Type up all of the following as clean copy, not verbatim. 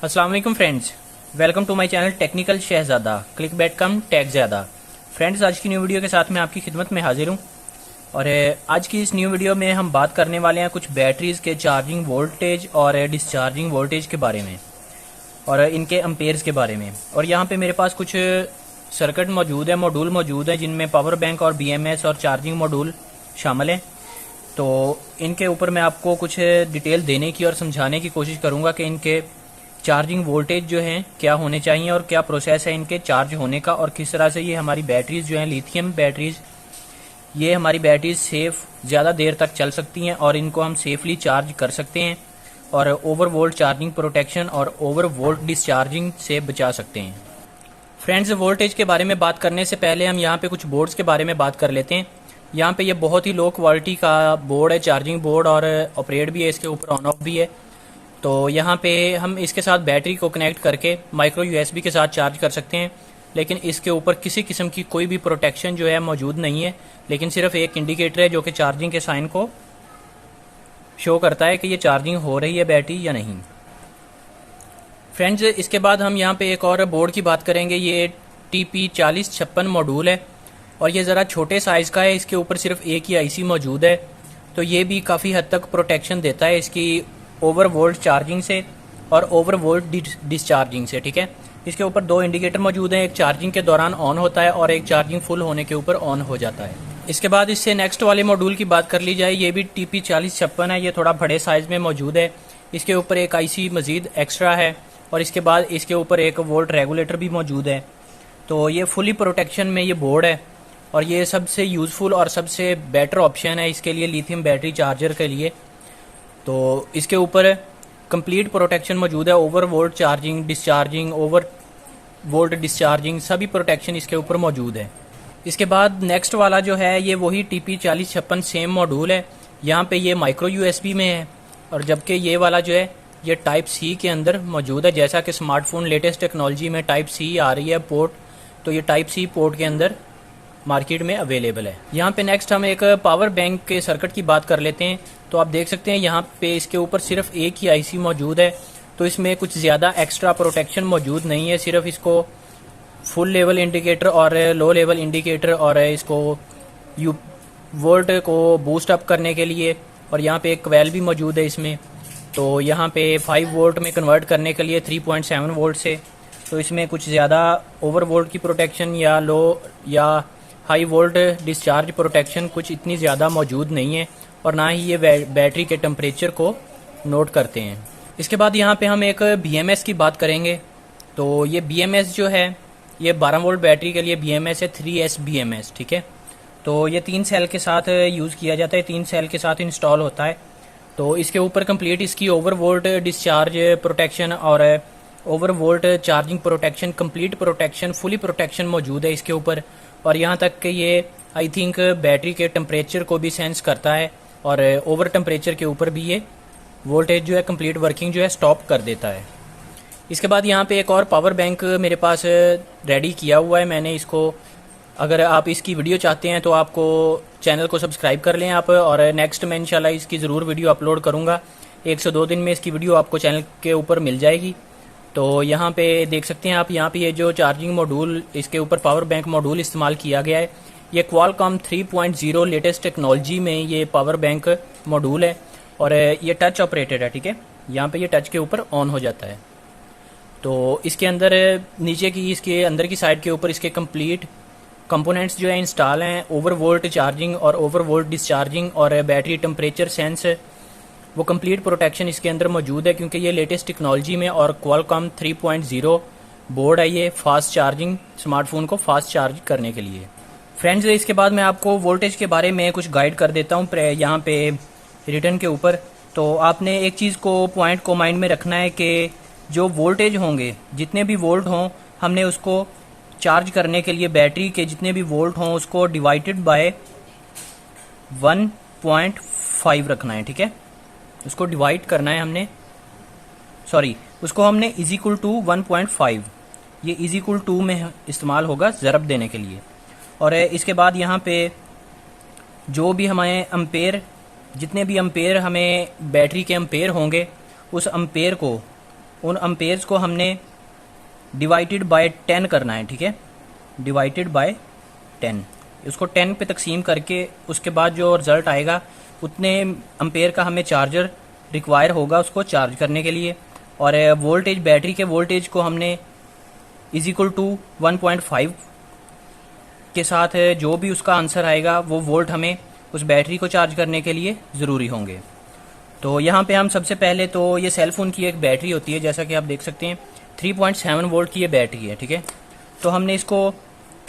अस्सलाम वालेकुम friends, welcome to my channel technical Shahzada clickbait कम टैग ज़्यादा। फ्रेंड्स, आज की न्यू वीडियो के साथ मैं आपकी खिदमत में हाजिर हूँ और आज की इस न्यू वीडियो में हम बात करने वाले हैं कुछ बैटरीज के चार्जिंग वोल्टेज और डिस्चार्जिंग वोल्टेज के बारे में और इनके अम्पेयर्स के बारे में। और यहाँ पे मेरे पास कुछ सर्किट मौजूद है, मॉड्यूल मौजूद है जिनमें पावर बैंक और BMS और चार्जिंग मॉड्यूल शामिल हैं। तो इनके ऊपर मैं आपको कुछ डिटेल देने की और समझाने की कोशिश करूँगा कि इनके चार्जिंग वोल्टेज जो हैं क्या होने चाहिए और क्या प्रोसेस है इनके चार्ज होने का, और किस तरह से ये हमारी बैटरीज जो हैं लिथियम बैटरीज, ये हमारी बैटरीज सेफ ज़्यादा देर तक चल सकती हैं और इनको हम सेफली चार्ज कर सकते हैं और ओवर वोल्ट चार्जिंग प्रोटेक्शन और ओवर वोल्ट डिस्चार्जिंग से बचा सकते हैं। फ्रेंड्स, वोल्टेज के बारे में बात करने से पहले हम यहाँ पे कुछ बोर्ड्स के बारे में बात कर लेते हैं। यहाँ पे ये बहुत ही लो क्वालिटी का बोर्ड है, चार्जिंग बोर्ड, और ऑपरेट भी है, इसके ऊपर ऑन ऑफ भी है। तो यहाँ पे हम इसके साथ बैटरी को कनेक्ट करके माइक्रो USB के साथ चार्ज कर सकते हैं, लेकिन इसके ऊपर किसी किस्म की कोई भी प्रोटेक्शन जो है मौजूद नहीं है, लेकिन सिर्फ एक इंडिकेटर है जो कि चार्जिंग के साइन को शो करता है कि ये चार्जिंग हो रही है बैटरी या नहीं। फ्रेंड्स, इसके बाद हम यहाँ पे एक और बोर्ड की बात करेंगे। ये TP4056 मॉड्यूल है और ये ज़रा छोटे साइज़ का है, इसके ऊपर सिर्फ एक ही IC मौजूद है। तो ये भी काफ़ी हद तक प्रोटेक्शन देता है इसकी ओवर वोल्ट चार्जिंग से और ओवर वोल्ट डिस्चार्जिंग से। ठीक है, इसके ऊपर दो इंडिकेटर मौजूद हैं, एक चार्जिंग के दौरान ऑन होता है और एक चार्जिंग फुल होने के ऊपर ऑन हो जाता है। इसके बाद इससे नेक्स्ट वाले मॉड्यूल की बात कर ली जाए, ये भी TP4056 है, ये थोड़ा बड़े साइज़ में मौजूद है। इसके ऊपर एक IC मज़ीद एक्स्ट्रा है और इसके बाद इसके ऊपर एक वोल्ट रेगुलेटर भी मौजूद है। तो ये फुली प्रोटेक्शन में ये बोर्ड है और ये सबसे यूज़फुल और सबसे बेटर ऑप्शन है इसके लिए लिथियम बैटरी चार्जर के लिए। तो इसके ऊपर कंप्लीट प्रोटेक्शन मौजूद है, over volt charging, discharging, over volt discharging, सभी प्रोटेक्शन इसके ऊपर मौजूद है। इसके बाद नेक्स्ट वाला जो है ये वही TP4056 सेम मॉड्यूल है। यहाँ पे ये माइक्रो USB में है और जबकि ये वाला जो है ये टाइप C के अंदर मौजूद है। जैसा कि स्मार्टफोन लेटेस्ट टेक्नोलॉजी में टाइप C आ रही है पोर्ट, तो ये टाइप C पोर्ट के अंदर मार्केट में अवेलेबल है। यहाँ पे नेक्स्ट हम एक पावर बैंक के सर्किट की बात कर लेते हैं। तो आप देख सकते हैं यहाँ पे इसके ऊपर सिर्फ एक ही IC मौजूद है, तो इसमें कुछ ज़्यादा एक्स्ट्रा प्रोटेक्शन मौजूद नहीं है। सिर्फ इसको फुल लेवल इंडिकेटर और लो लेवल इंडिकेटर और इसको वोल्ट को बूस्ट अप करने के लिए, और यहाँ पे एक क्वेल भी मौजूद है इसमें। तो यहाँ पे 5 वोल्ट में कन्वर्ट करने के लिए 3.7 वोल्ट से, तो इसमें कुछ ज़्यादा ओवर वोल्ट की प्रोटेक्शन या लो या हाई वोल्ट डिस्चार्ज प्रोटेक्शन कुछ इतनी ज़्यादा मौजूद नहीं है और ना ही ये बैटरी के टेम्परेचर को नोट करते हैं। इसके बाद यहाँ पे हम एक BMS की बात करेंगे। तो ये BMS जो है ये 12 वोल्ट बैटरी के लिए BMS है, 3S BMS। ठीक है, तो ये 3 सेल के साथ यूज़ किया जाता है, 3 सेल के साथ इंस्टॉल होता है। तो इसके ऊपर कंप्लीट इसकी ओवर वोल्ट डिस्चार्ज प्रोटेक्शन और over volt charging protection, complete protection, fully protection मौजूद है इसके ऊपर। और यहाँ तक कि ये आई थिंक बैटरी के टेम्परेचर को भी सेंस करता है और ओवर टेम्परेचर के ऊपर भी ये वोल्टेज जो है कंप्लीट वर्किंग जो है स्टॉप कर देता है। इसके बाद यहाँ पे एक और पावर बैंक मेरे पास रेडी किया हुआ है मैंने इसको। अगर आप इसकी वीडियो चाहते हैं तो आपको चैनल को सब्सक्राइब कर लें आप, और नेक्स्ट मैं इंशाल्लाह इसकी ज़रूर वीडियो अपलोड करूँगा। 1 से 2 दिन में इसकी वीडियो आपको चैनल के ऊपर मिल जाएगी। तो यहाँ पे देख सकते हैं आप, यहाँ पे ये जो चार्जिंग मॉड्यूल इसके ऊपर पावर बैंक मॉड्यूल इस्तेमाल किया गया है, ये क्वालकॉम 3.0 लेटेस्ट टेक्नोलॉजी में ये पावर बैंक मॉड्यूल है और ये टच ऑपरेटेड है। ठीक है, यहाँ पे ये टच के ऊपर ऑन हो जाता है। तो इसके अंदर नीचे की इसके अंदर की साइड के ऊपर इसके कंप्लीट कंपोनेंट्स जो है इंस्टॉल हैं, ओवर वोल्ट चार्जिंग और ओवर वोल्ट डिस्चार्जिंग और बैटरी टेम्परेचर सेंस, वो कंप्लीट प्रोटेक्शन इसके अंदर मौजूद है क्योंकि ये लेटेस्ट टेक्नोलॉजी में और क्वालकॉम 3.0 बोर्ड है ये फास्ट चार्जिंग, स्मार्टफोन को फास्ट चार्ज करने के लिए। फ्रेंड्स, इसके बाद मैं आपको वोल्टेज के बारे में कुछ गाइड कर देता हूँ यहाँ पे रिटर्न के ऊपर। तो आपने एक चीज़ को पॉइंट को माइंड में रखना है कि जो वोल्टेज होंगे, जितने भी वोल्ट हों, हमने उसको चार्ज करने के लिए बैटरी के जितने भी वोल्ट हों उसको डिवाइडेड बाय 1.5 रखना है। ठीक है, उसको डिवाइड करना है हमने, उसको हमने इज इक्वल टू 1.5, ये इज इक्वल टू में इस्तेमाल होगा ज़रब देने के लिए। और इसके बाद यहाँ पे जो भी हमारे अम्पेयर, जितने भी अम्पेयर हमें बैटरी के अम्पेयर होंगे, उस अम्पेयर को उन अम्पेयर्स को हमने डिवाइडेड बाय 10 करना है, ठीक है, डिवाइडेड बाय 10, उसको 10 पे तकसीम करके उसके बाद जो रिजल्ट आएगा उतने अम्पेयर का हमें चार्जर रिक्वायर होगा उसको चार्ज करने के लिए। और वोल्टेज, बैटरी के वोल्टेज को हमने इज इक्वल टू 1.5 के साथ जो भी उसका आंसर आएगा वो वोल्ट हमें उस बैटरी को चार्ज करने के लिए ज़रूरी होंगे। तो यहाँ पे हम सबसे पहले तो ये सेल फोन की एक बैटरी होती है, जैसा कि आप देख सकते हैं 3.7 वोल्ट की ये बैटरी है, ठीक है। तो हमने इसको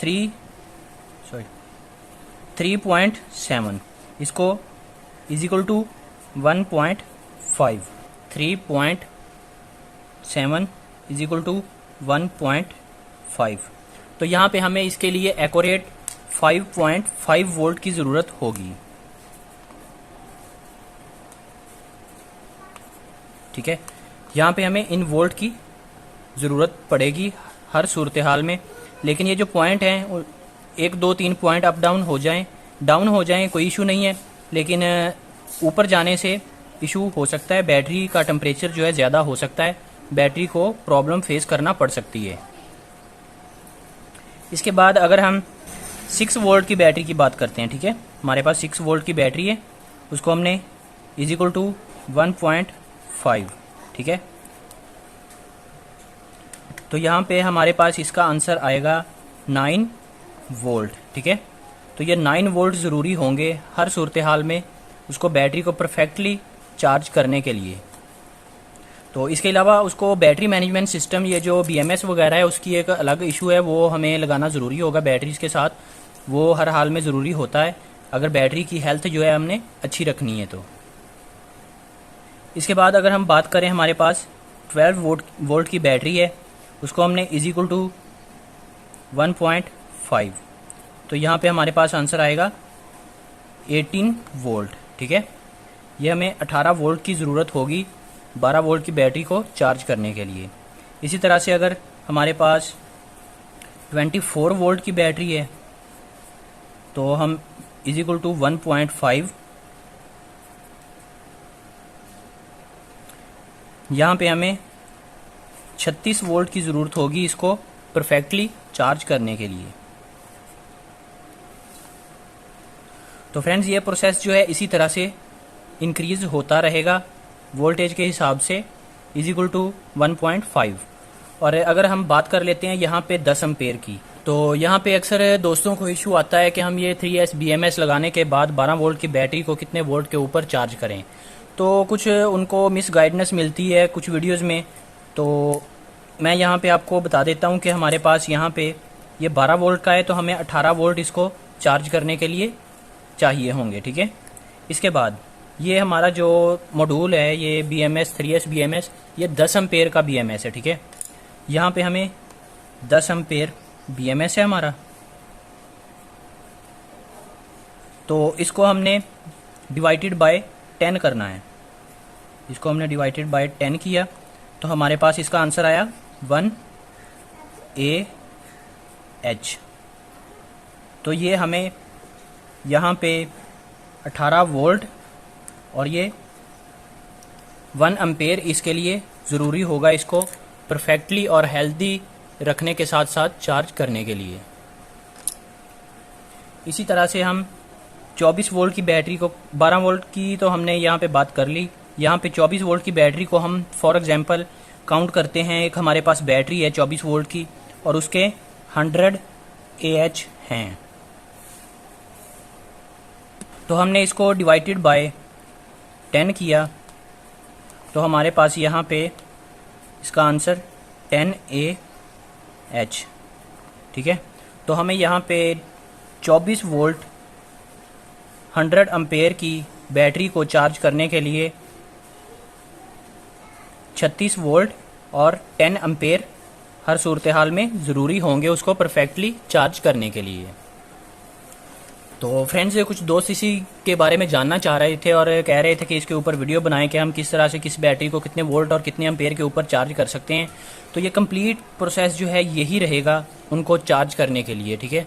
3.7 इसको is equal to 1.5, 3.7 is equal to 1.5। तो यहाँ पे हमें इसके लिए एक्यूरेट 5.5 वोल्ट की ज़रूरत होगी, ठीक है। यहाँ पे हमें इन वोल्ट की ज़रूरत पड़ेगी हर सूरत हाल में। लेकिन ये जो पॉइंट हैं 1 2 3 पॉइंट अप डाउन हो जाएं कोई इशू नहीं है, लेकिन ऊपर जाने से इशू हो सकता है, बैटरी का टेम्परेचर जो है ज़्यादा हो सकता है, बैटरी को प्रॉब्लम फेस करना पड़ सकती है। इसके बाद अगर हम 6 वोल्ट की बैटरी की बात करते हैं, ठीक है, हमारे पास 6 वोल्ट की बैटरी है, उसको हमने इज इक्वल टू 1.5, ठीक है। तो यहाँ पे हमारे पास इसका आंसर आएगा 9 वोल्ट, ठीक है। तो ये 9 वोल्ट ज़रूरी होंगे हर सूरत हाल में उसको बैटरी को परफेक्टली चार्ज करने के लिए। तो इसके अलावा उसको बैटरी मैनेजमेंट सिस्टम, ये जो BMS वगैरह है उसकी एक अलग इशू है, वो हमें लगाना ज़रूरी होगा बैटरीज के साथ, वो हर हाल में ज़रूरी होता है अगर बैटरी की हेल्थ जो है हमने अच्छी रखनी है। तो इसके बाद अगर हम बात करें, हमारे पास 12 वोल्ट की बैटरी है, उसको हमने इज इक्वल टू 1.5, तो यहाँ पे हमारे पास आंसर आएगा 18 वोल्ट, ठीक है। ये हमें 18 वोल्ट की ज़रूरत होगी 12 वोल्ट की बैटरी को चार्ज करने के लिए। इसी तरह से अगर हमारे पास 24 वोल्ट की बैटरी है तो हम इज इक्वल टू 1.5, यहाँ पे हमें 36 वोल्ट की ज़रूरत होगी इसको परफेक्टली चार्ज करने के लिए। तो फ्रेंड्स, ये प्रोसेस जो है इसी तरह से इंक्रीज होता रहेगा वोल्टेज के हिसाब से इज इक्वल टू 1.5। और अगर हम बात कर लेते हैं यहाँ पे 10 एम्पेयर की, तो यहाँ पे अक्सर दोस्तों को इशू आता है कि हम ये 3S BMS लगाने के बाद 12 वोल्ट की बैटरी को कितने वोल्ट के ऊपर चार्ज करें। तो कुछ उनको मिस गाइडेंस मिलती है कुछ वीडियोस में, तो मैं यहाँ पे आपको बता देता हूँ कि हमारे पास यहाँ पे ये 12 वोल्ट का है, तो हमें 18 वोल्ट इसको चार्ज करने के लिए चाहिए होंगे, ठीक है। इसके बाद ये हमारा जो मॉड्यूल है ये BMS 3S BMS, ये 10 एम्पेयर का BMS है, ठीक है। यहाँ पे हमें 10 एम्पेयर BMS है हमारा, तो इसको हमने डिवाइडेड बाय 10 करना है। इसको हमने डिवाइडेड बाय 10 किया तो हमारे पास इसका आंसर आया 1 AH। तो ये हमें यहाँ पे 18 वोल्ट और ये 1 एम्पेयर इसके लिए ज़रूरी होगा इसको परफेक्टली और हेल्दी रखने के साथ साथ चार्ज करने के लिए। इसी तरह से हम 24 वोल्ट की बैटरी को, 12 वोल्ट की तो हमने यहाँ पे बात कर ली, यहाँ पे 24 वोल्ट की बैटरी को हम फॉर एग्जांपल काउंट करते हैं। एक हमारे पास बैटरी है 24 वोल्ट की और उसके 100 AH हैं, तो हमने इसको डिवाइडेड बाय 10 किया तो हमारे पास यहाँ पे इसका आंसर 10 AH, ठीक है। तो हमें यहाँ पे 24 वोल्ट 100 एम्पेयर की बैटरी को चार्ज करने के लिए 36 वोल्ट और 10 एम्पेयर हर सूरत हाल में ज़रूरी होंगे उसको परफेक्टली चार्ज करने के लिए। तो फ्रेंड्स, कुछ दोस्त इसी के बारे में जानना चाह रहे थे और कह रहे थे कि इसके ऊपर वीडियो बनाएं कि हम किस तरह से किस बैटरी को कितने वोल्ट और कितने एम्पेयर के ऊपर चार्ज कर सकते हैं। तो ये कंप्लीट प्रोसेस जो है यही रहेगा उनको चार्ज करने के लिए, ठीक है।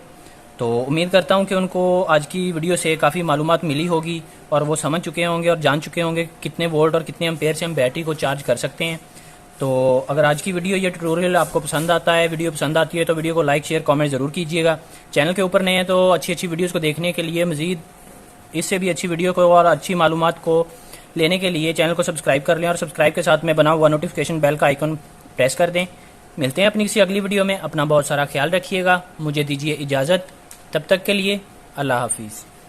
तो उम्मीद करता हूँ कि उनको आज की वीडियो से काफ़ी मालूमात मिली होगी और वो समझ चुके होंगे और जान चुके होंगे कितने वोल्ट और कितने एम्पेयर से हम बैटरी को चार्ज कर सकते हैं। तो अगर आज की वीडियो या ट्यूटोरियल आपको पसंद आता है, वीडियो पसंद आती है तो वीडियो को लाइक शेयर कमेंट ज़रूर कीजिएगा। चैनल के ऊपर नए हैं तो अच्छी अच्छी वीडियोज़ को देखने के लिए, मज़ीद इससे भी अच्छी वीडियो को और अच्छी मालूमात को लेने के लिए चैनल को सब्सक्राइब कर लें और सब्सक्राइब के साथ में बना हुआ नोटिफिकेशन बेल का आइकन प्रेस कर दें। मिलते हैं अपनी किसी अगली वीडियो में। अपना बहुत सारा ख्याल रखिएगा। मुझे दीजिए इजाज़त। तब तक के लिए अल्लाह हाफिज़।